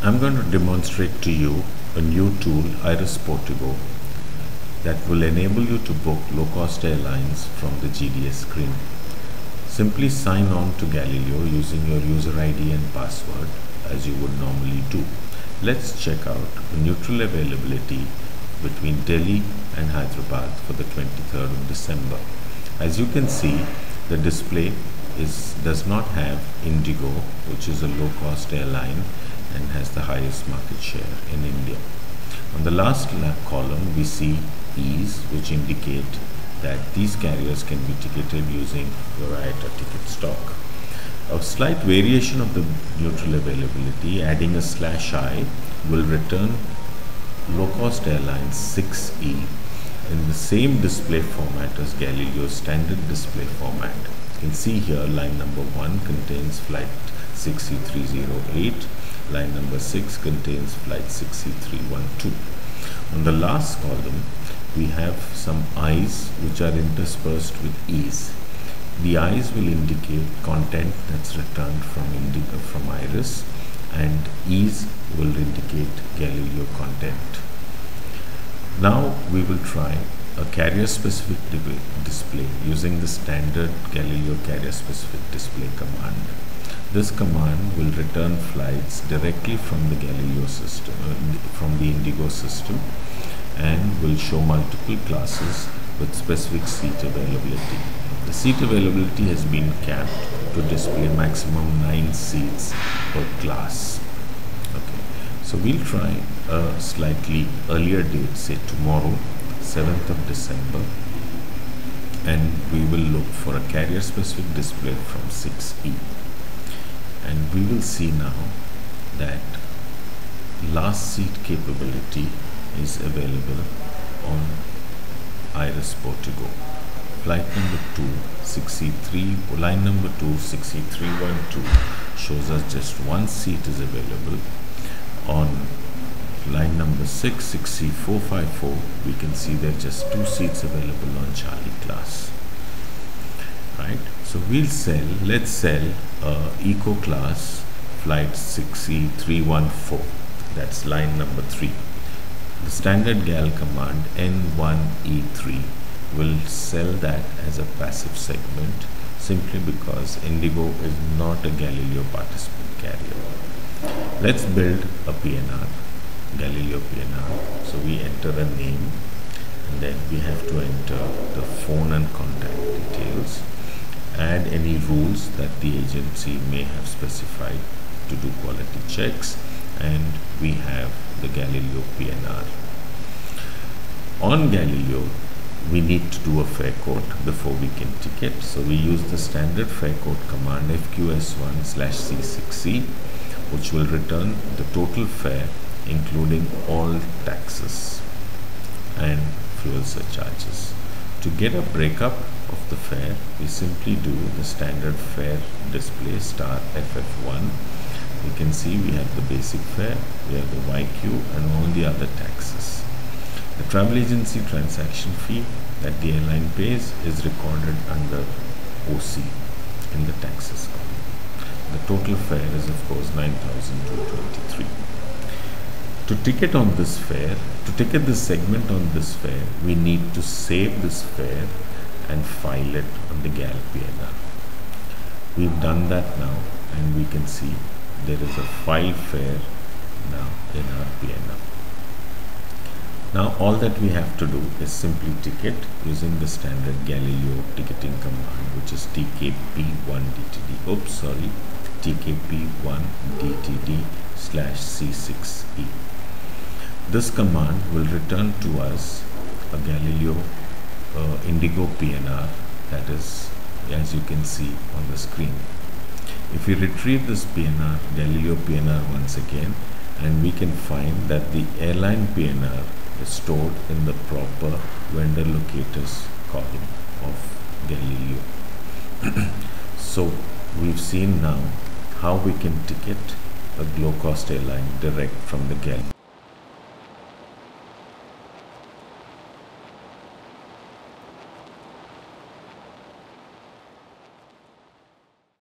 I'm going to demonstrate to you a new tool, IRISS Portico, that will enable you to book low-cost airlines from the GDS screen. Simply sign on to Galileo using your user ID and password as you would normally do. Let's check out the neutral availability between Delhi and Hyderabad for the 23rd of December. As you can see, the display does not have Indigo, which is a low-cost airline and has the highest market share in India. On the last column, we see IRISS, which indicate that these carriers can be ticketed using your IATA ticket stock. A slight variation of the neutral availability, adding a /I, will return low-cost airlines 6E in the same display format as Galileo's standard display format. You can see here line number 1 contains flight 6E308, line number 6 contains flight 6E312. On the last column, we have some I's which are interspersed with E's. The I's will indicate content that's returned from IRISS, and E's will indicate Galileo content. Now we will try a carrier-specific display using the standard Galileo carrier-specific display command. This command will return flights directly from the Galileo system, from the Indigo system, and will show multiple classes with specific seat availability. The seat availability has been capped to display maximum 9 seats per class. Okay, so we'll try a slightly earlier date, say tomorrow, 7th of December, and we will look for a carrier-specific display from 6E. And we will see now that last seat capability is available on IRISS Portico. Flight number 2, 6E3, line number 2, 6E312 shows us just one seat is available. On line number 6, 6E454, we can see there are just 2 seats available on Charlie class. Right? So let's sell Eco class flight 6E314. That's line number 3. The standard GAL command N1E3 will sell that as a passive segment simply because Indigo is not a Galileo participant carrier. Let's build a PNR, Galileo PNR. So we enter a name, and then we have to enter the phone and contact details, add any rules that the agency may have specified to do quality checks, and we have the Galileo PNR. On Galileo, we need to do a fare quote before we can ticket. So we use the standard fare quote command FQS1/C6C, which will return the total fare including all taxes and fuel surcharges. To get a breakup of the fare, we simply do the standard fare display *FF1. You can see we have the basic fare, we have the YQ, and all the other taxes. The travel agency transaction fee that the airline pays is recorded under OC in the taxes column. The total fare is of course 9,223. To ticket on this fare, to ticket this segment on this fare, we need to save this fare and file it on the GAL PNR. We've done that now, and we can see there is a file fare now in our PNR. Now all that we have to do is simply ticket using the standard Galileo ticketing command, which is TKP1DTD. Oops, sorry, TKP1DTD/C6E. This command will return to us a Galileo Indigo PNR, that is, as you can see on the screen. If we retrieve this PNR, Galileo PNR once again, and we can find that the airline PNR is stored in the proper vendor locators column of Galileo. So we've seen now how we can ticket a low-cost airline direct from the Galileo.